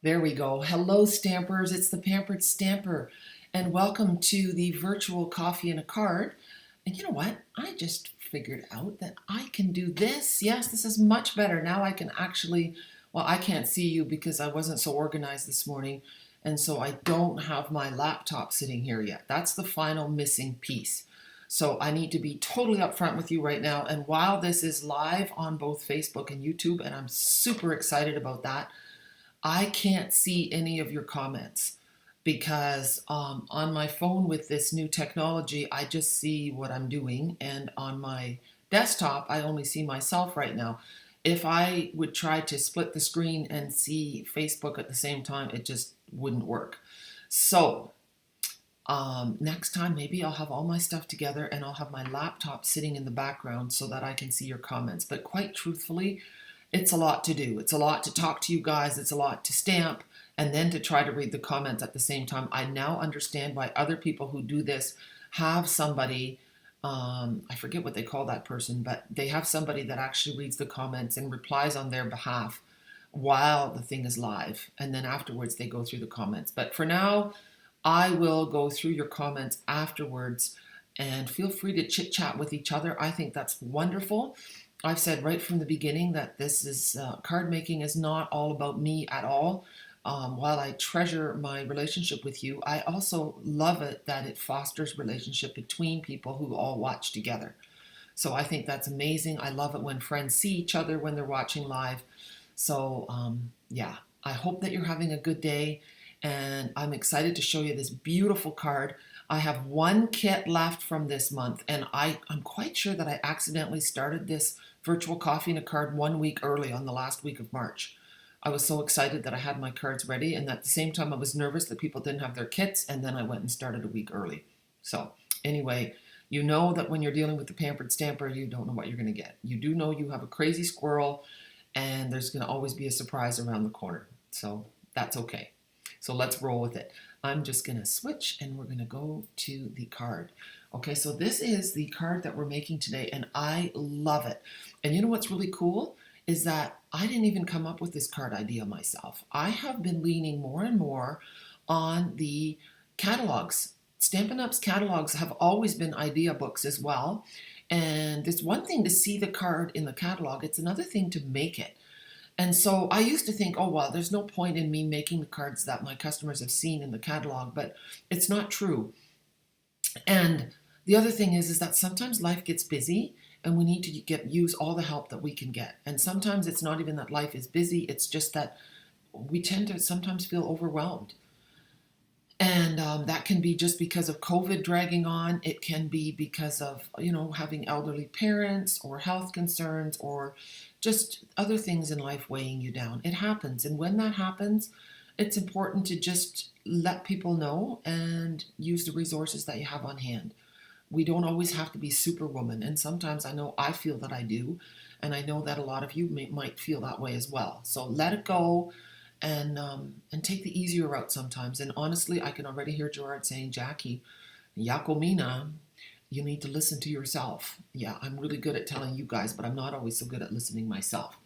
There we go. Hello, Stampers. It's the Pampered Stamper, and welcome to the virtual coffee and a card. And you know what? I just figured out that I can do this. Yes, this is much better. Now I can actually, well, I can't see you because I wasn't so organized this morning, and so I don't have my laptop sitting here yet. That's the final missing piece. So I need to be totally upfront with you right now. And while this is live on both Facebook and YouTube, and I'm super excited about that, I can't see any of your comments because on my phone with this new technology, I just see what I'm doing. And on my desktop, I only see myself right now. If I would try to split the screen and see Facebook at the same time, it just wouldn't work. So next time, maybe I'll have all my stuff together and I'll have my laptop sitting in the background so that I can see your comments. But quite truthfully, it's a lot to do. It's a lot to talk to you guys. It's a lot to stamp and then to try to read the comments at the same time. I now understand why other people who do this have somebody, I forget what they call that person, but they have somebody that actually reads the comments and replies on their behalf while the thing is live. And then afterwards they go through the comments. But for now, I will go through your comments afterwards and feel free to chit chat with each other. I think that's wonderful. I've said right from the beginning that this is card making is not all about me at all. While I treasure my relationship with you, I also love it that it fosters relationship between people who all watch together. So I think that's amazing. I love it when friends see each other when they're watching live. So yeah, I hope that you're having a good day, and I'm excited to show you this beautiful card. I have one kit left from this month, and I'm quite sure that I accidentally started this virtual coffee and a card 1 week early on the last week of March. I was so excited that I had my cards ready, and at the same time I was nervous that people didn't have their kits, and then I went and started a week early. So anyway, you know that when you're dealing with the Pampered Stamper, you don't know what you're going to get. You do know you have a crazy squirrel, and there's going to always be a surprise around the corner. So that's okay. So let's roll with it. I'm just going to switch and we're going to go to the card. Okay, so this is the card that we're making today, and I love it. And you know what's really cool is that I didn't even come up with this card idea myself. I have been leaning more and more on the catalogs. Stampin' Up's catalogs have always been idea books as well. And it's one thing to see the card in the catalog, it's another thing to make it. And so I used to think, oh, well, there's no point in me making the cards that my customers have seen in the catalog, but it's not true. And the other thing is that sometimes life gets busy and we need to use all the help that we can get. And sometimes it's not even that life is busy, it's just that we tend to sometimes feel overwhelmed. And that can be just because of COVID dragging on. It can be because of, having elderly parents or health concerns or just other things in life weighing you down. It happens. And when that happens, it's important to just let people know and use the resources that you have on hand. We don't always have to be superwoman. And sometimes I know I feel that I do. And I know that a lot of you might feel that way as well. So let it go. And take the easier route sometimes. And honestly, I can already hear Gerard saying, Jackie, Yakomina, you need to listen to yourself. Yeah, I'm really good at telling you guys, but I'm not always so good at listening myself.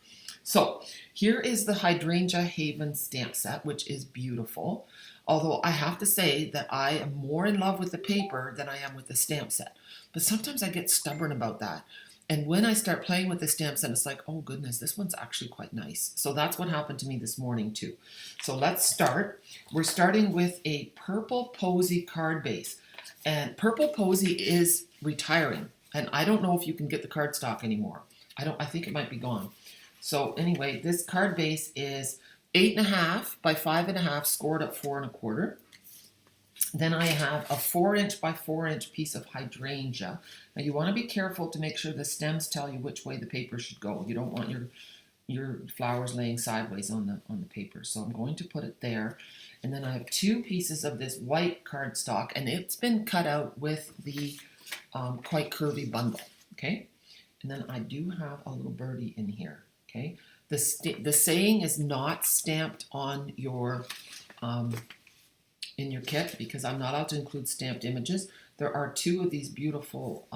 So here is the Hydrangea Haven stamp set, which is beautiful. Although I have to say that I am more in love with the paper than I am with the stamp set. But sometimes I get stubborn about that. And when I start playing with the stamps, and it's like, oh goodness, this one's actually quite nice. So that's what happened to me this morning too. So let's start. We're starting with a purple posy card base. And purple posy is retiring. And I don't know if you can get the cardstock anymore. I think it might be gone. So anyway, this card base is 8.5 by 5.5, scored at 4.25. Then I have a 4" by 4" piece of hydrangea. Now you want to be careful to make sure the stems tell you which way the paper should go. You don't want your flowers laying sideways on the paper. So I'm going to put it there. And then I have 2 pieces of this white cardstock, and it's been cut out with the quite curvy bundle. Okay. And then I do have a little birdie in here. Okay. The saying is not stamped on your in your kit because I'm not allowed to include stamped images. There are 2 of these beautiful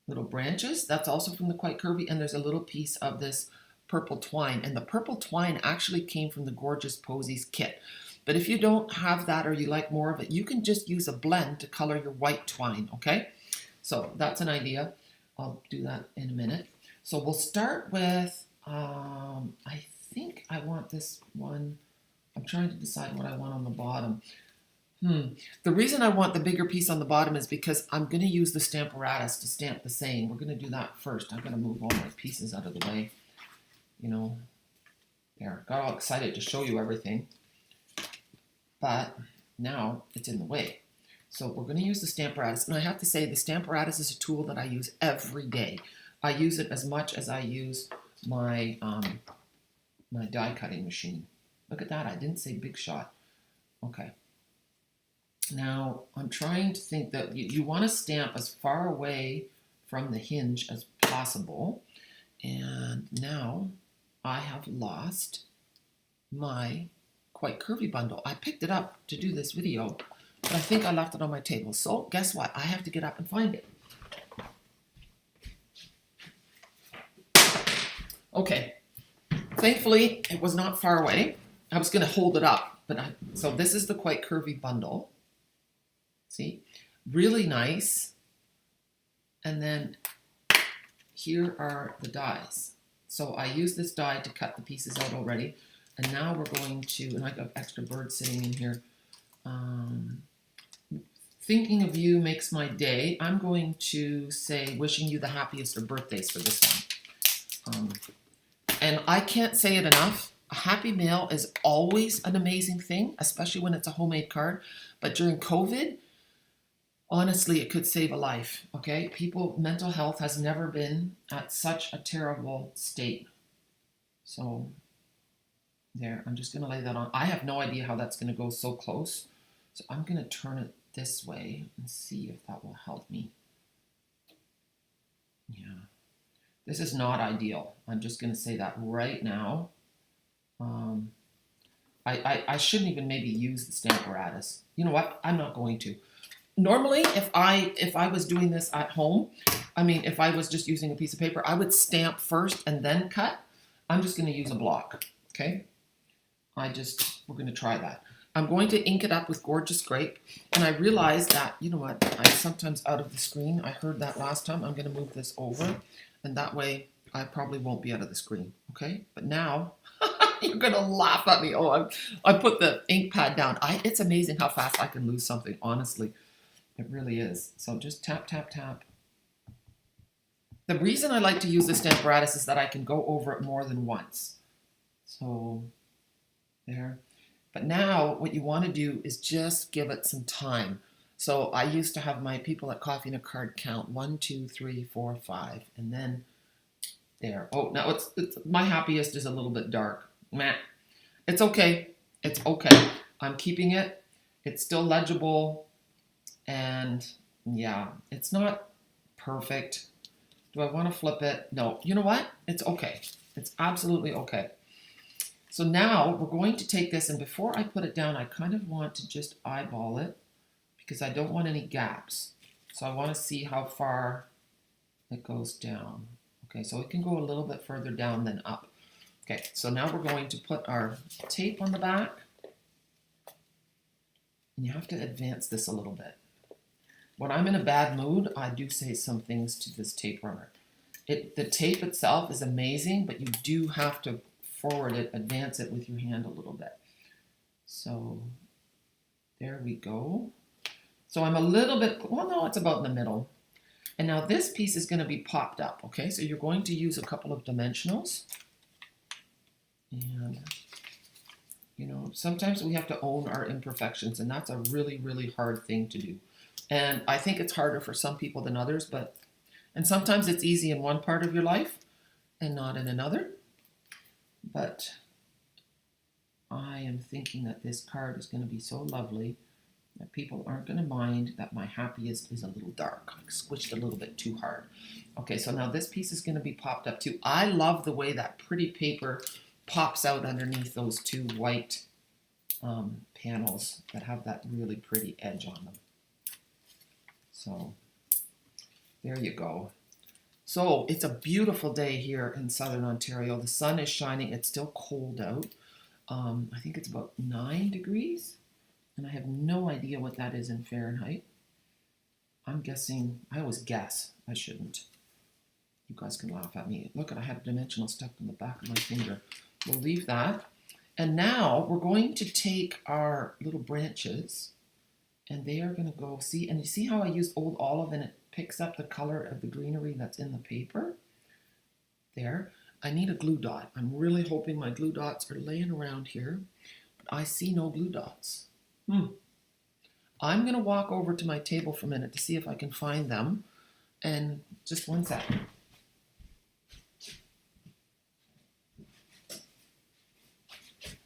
little branches. That's also from the Quite Curvy, and there's a little piece of this purple twine, and the purple twine actually came from the Gorgeous Posies kit. But if you don't have that or you like more of it, you can just use a blend to color your white twine, okay? So that's an idea. I'll do that in a minute. So we'll start with, I think I want this one. I'm trying to decide what I want on the bottom. The reason I want the bigger piece on the bottom is because I'm going to use the Stamparatus to stamp the saying. We're going to do that first. I'm going to move all my pieces out of the way. You know, there. Got all excited to show you everything. But now it's in the way. So we're going to use the Stamparatus. And I have to say, the Stamparatus is a tool that I use every day. I use it as much as I use my, my die cutting machine. Look at that. I didn't say big shot. Okay. Now, I'm trying to think that you want to stamp as far away from the hinge as possible. And now I have lost my Quite Curvy bundle. I picked it up to do this video, but I think I left it on my table. So guess what? I have to get up and find it. Okay. Thankfully, it was not far away. I was going to hold it up, but so this is the Quite Curvy bundle. See, really nice. And then here are the dies. So I used this die to cut the pieces out already. And now we're going to, and I got extra birds sitting in here. Thinking of you makes my day. I'm going to say wishing you the happiest of birthdays for this one. And I can't say it enough. A happy mail is always an amazing thing, especially when it's a homemade card. But during COVID, honestly, it could save a life, okay? Mental health has never been at such a terrible state. So there, I'm just gonna lay that on. I have no idea how that's gonna go so close. So I'm gonna turn it this way and see if that will help me. Yeah, this is not ideal. I'm just gonna say that right now. I shouldn't even maybe use the Stamparatus. You know what? I'm not going to. Normally, if I was doing this at home, I mean, if I was just using a piece of paper, I would stamp first and then cut. I'm just going to use a block, okay? We're going to try that. I'm going to ink it up with Gorgeous Grape, and I realized that, you know what, I'm sometimes out of the screen. I heard that last time. I'm going to move this over, and that way I probably won't be out of the screen, okay? But now, you're going to laugh at me. Oh, I put the ink pad down. It's amazing how fast I can lose something, honestly. It really is. So just tap, tap, tap. The reason I like to use the Stamparatus is that I can go over it more than once. So there. But now what you want to do is just give it some time. So I used to have my people at Coffee and a Card count 1, 2, 3, 4, 5, and then there. Oh, now it's my happiest is a little bit dark. Meh. It's okay. It's okay. I'm keeping it. It's still legible. And yeah, it's not perfect. Do I want to flip it? No. You know what? It's okay. It's absolutely okay. So now we're going to take this, and before I put it down, I kind of want to just eyeball it because I don't want any gaps. So I want to see how far it goes down. Okay, so it can go a little bit further down than up. Okay, so now we're going to put our tape on the back. And you have to advance this a little bit. When I'm in a bad mood, I do say some things to this tape runner. The tape itself is amazing, but you do have to forward it, advance it with your hand a little bit. So there we go. So I'm a little bit, well, no, it's about in the middle. And now this piece is going to be popped up, okay? So you're going to use a couple of dimensionals. And, you know, sometimes we have to own our imperfections, and that's a really, really hard thing to do. And I think it's harder for some people than others, and sometimes it's easy in one part of your life and not in another. But I am thinking that this card is going to be so lovely that people aren't going to mind that my happiest is a little dark. I squished a little bit too hard. Okay, so now this piece is going to be popped up too. I love the way that pretty paper pops out underneath those two white panels that have that really pretty edge on them. So there you go. So it's a beautiful day here in southern Ontario. The sun is shining. It's still cold out. I think it's about 9 degrees, and I have no idea what that is in Fahrenheit. I'm guessing, I always guess, I shouldn't. You guys can laugh at me. Look, I have dimensional stuck in the back of my finger. We'll leave that. And now we're going to take our little branches, and they are going to go, see, and you see how I used old olive and it picks up the color of the greenery that's in the paper? There. I need a glue dot. I'm really hoping my glue dots are laying around here, but I see no glue dots. I'm going to walk over to my table for a minute to see if I can find them, and just one second.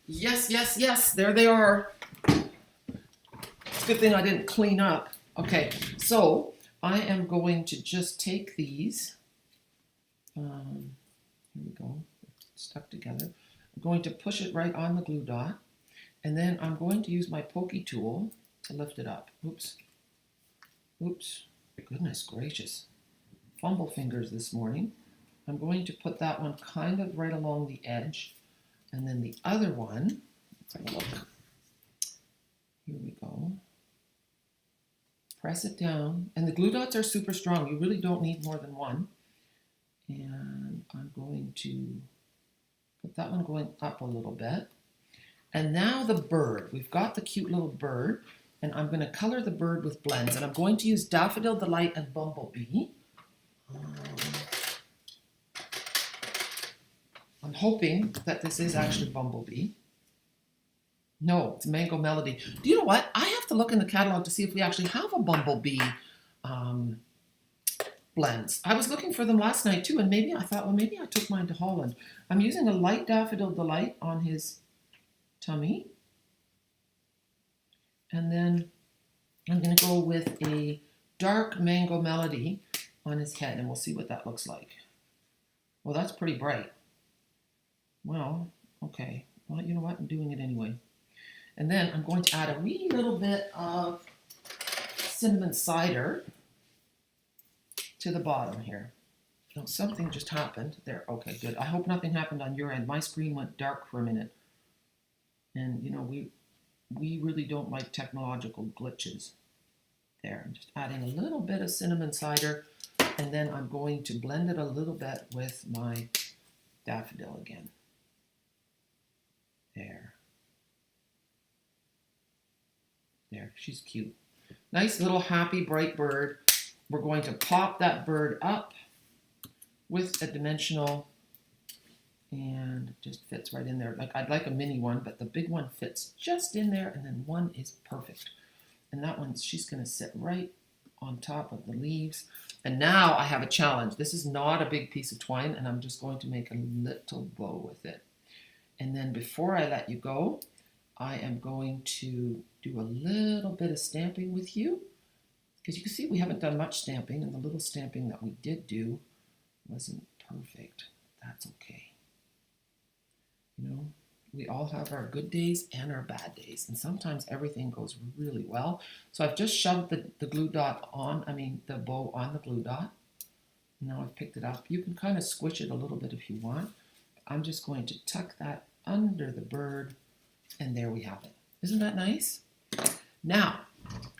Yes, yes, yes, there they are. It's a good thing I didn't clean up. Okay, so I am going to just take these. Here we go, stuck together. I'm going to push it right on the glue dot, and then I'm going to use my pokey tool to lift it up. Oops. Oops. Goodness gracious. Fumble fingers this morning. I'm going to put that one kind of right along the edge, and then the other one, let's have a look. Here we go. Press it down, and the glue dots are super strong. You really don't need more than one. And I'm going to put that one going up a little bit. And now the bird. We've got the cute little bird, and I'm going to color the bird with blends. And I'm going to use Daffodil Delight and Bumblebee. I'm hoping that this is actually Bumblebee. No, it's Mango Melody. Do you know what? I have to look in the catalog to see if we actually have a Bumblebee blends. I was looking for them last night too, and maybe I thought, well, maybe I took mine to Holland. I'm using a light Daffodil Delight on his tummy. And then I'm going to go with a dark Mango Melody on his head, and we'll see what that looks like. Well, that's pretty bright. Well, okay. Well, you know what? I'm doing it anyway. And then I'm going to add a wee little bit of cinnamon cider to the bottom here. Oh, something just happened there. Okay, good. I hope nothing happened on your end. My screen went dark for a minute. And, you know, we really don't like technological glitches. There, I'm just adding a little bit of cinnamon cider, and then I'm going to blend it a little bit with my daffodil again. There. There, she's cute. Nice little happy bright bird. We're going to pop that bird up with a dimensional, and it just fits right in there. Like, I'd like a mini one, but the big one fits just in there, and then one is perfect. And that one, she's going to sit right on top of the leaves. And now I have a challenge. This is not a big piece of twine, and I'm just going to make a little bow with it. And then before I let you go, I am going to do a little bit of stamping with you. Because you can see we haven't done much stamping, and the little stamping that we did do wasn't perfect. That's okay. You know, we all have our good days and our bad days, and sometimes everything goes really well. So I've just shoved the glue dot on, the bow on the glue dot. Now I've picked it up. You can kind of squish it a little bit if you want. I'm just going to tuck that under the bird, and there we have it. Isn't that nice? Now,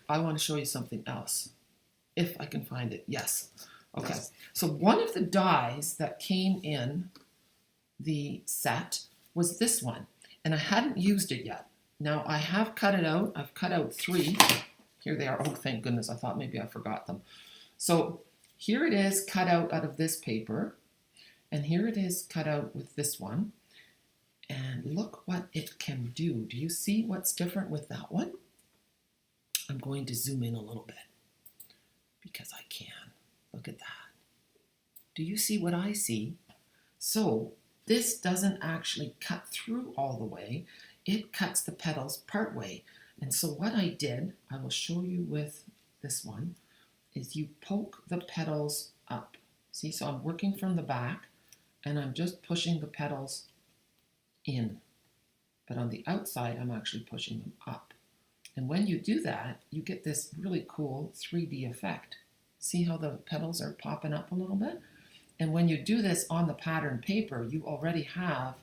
I want to show you something else, if I can find it. Yes. Okay. So one of the dies that came in the set was this one, and I hadn't used it yet. Now I have cut it out. I've cut out 3. Here they are. Oh, thank goodness. I thought maybe I forgot them. So here it is cut out of this paper, and here it is cut out with this one. And look what it can do. Do you see what's different with that one? I'm going to zoom in a little bit because I can. Look at that. Do you see what I see? So this doesn't actually cut through all the way. It cuts the petals part way. And so what I did, I will show you with this one, is you poke the petals up. See, so I'm working from the back, and I'm just pushing the petals in. But on the outside, I'm actually pushing them up. And when you do that, you get this really cool 3D effect. See how the petals are popping up a little bit? And when you do this on the pattern paper, you already have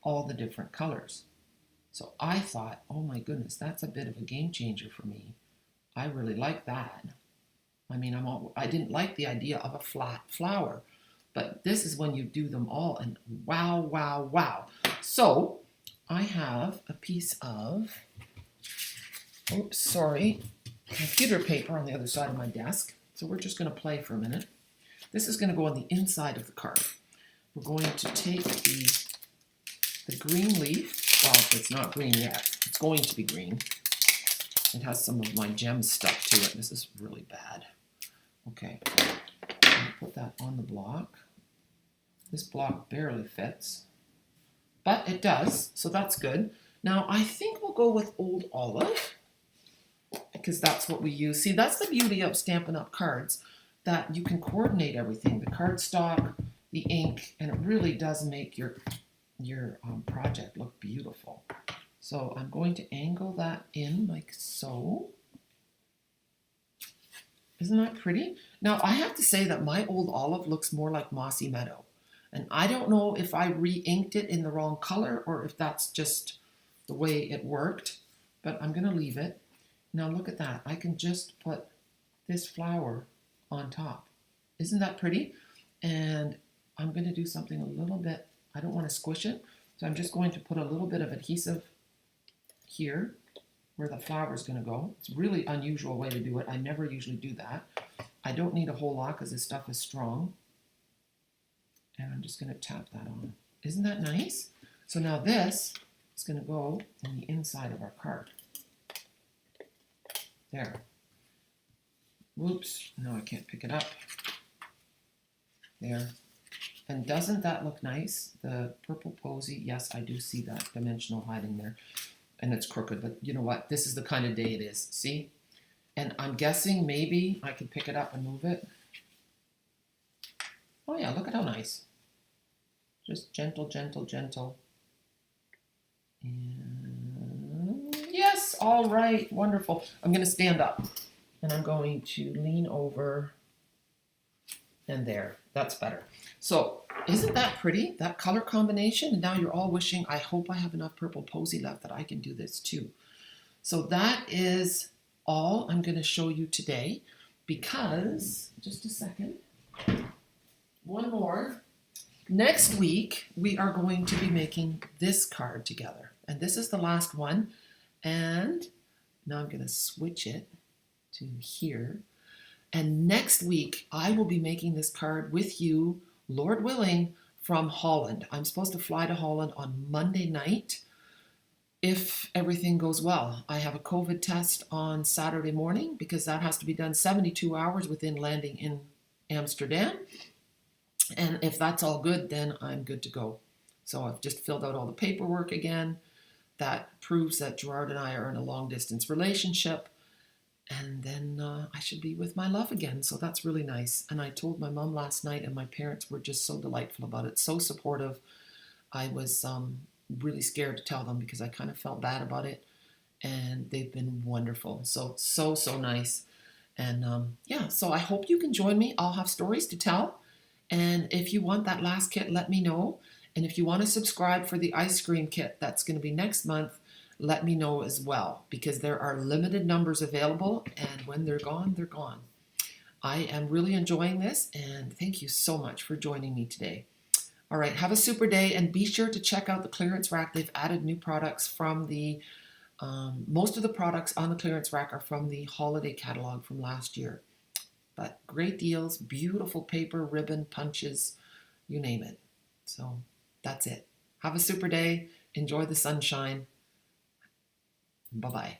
all the different colors. So I thought, oh my goodness, that's a bit of a game changer for me. I really like that. I mean, I didn't like the idea of a flat flower, but this is when you do them all, and wow, wow, wow. So I have a piece of, oops, sorry, computer paper on the other side of my desk. So we're just going to play for a minute. This is going to go on the inside of the card. We're going to take the green leaf. Well, it's not green yet. It's going to be green. It has some of my gems stuck to it. This is really bad. Okay, put that on the block. This block barely fits, but it does, so that's good. Now I think we'll go with Old Olive, because that's what we use. See, that's the beauty of Stampin' Up! Cards, that you can coordinate everything, the cardstock, the ink, and it really does make your project look beautiful. So I'm going to angle that in like so. Isn't that pretty? Now I have to say that my Old Olive looks more like Mossy Meadow. And I don't know if I re-inked it in the wrong color or if that's just the way it worked, but I'm going to leave it. Now look at that. I can just put this flower on top. Isn't that pretty? And I'm going to do something a little bit, I don't want to squish it, so I'm just going to put a little bit of adhesive here where the flower is going to go. It's a really unusual way to do it. I never usually do that. I don't need a whole lot because this stuff is strong. And I'm just going to tap that on. Isn't that nice? So now this is going to go in the inside of our card. There. Whoops. No, I can't pick it up. There. And doesn't that look nice? The purple posy. Yes, I do see that dimensional hiding there. And it's crooked, but you know what? This is the kind of day it is. See? And I'm guessing maybe I can pick it up and move it. Oh yeah, look at how nice. Just gentle, gentle, gentle. And yes, all right, wonderful. I'm going to stand up and I'm going to lean over and there. That's better. So isn't that pretty, that color combination? And now you're all wishing, I hope I have enough purple posy left that I can do this too. So that is all I'm going to show you today because, just a second, one more. Next week, we are going to be making this card together. And this is the last one. And now I'm going to switch it to here. And next week, I will be making this card with you, Lord willing, from Holland. I'm supposed to fly to Holland on Monday night if everything goes well. I have a COVID test on Saturday morning because that has to be done 72 hours within landing in Amsterdam. And if that's all good, then I'm good to go. So I've just filled out all the paperwork again. That proves that Gerard and I are in a long-distance relationship. And then I should be with my love again. So that's really nice. And I told my mom last night, and my parents were just so delightful about it, so supportive. I was really scared to tell them because I kind of felt bad about it. And they've been wonderful. So nice. And yeah, so I hope you can join me. I'll have stories to tell. And if you want that last kit, let me know. And if you want to subscribe for the ice cream kit that's going to be next month, let me know as well, because there are limited numbers available, and when they're gone, they're gone. I am really enjoying this, and thank you so much for joining me today. All right, have a super day, and be sure to check out the clearance rack. They've added new products from the, most of the products on the clearance rack are from the holiday catalog from last year. But great deals, beautiful paper, ribbon, punches, you name it. So that's it. Have a super day. Enjoy the sunshine. Bye-bye.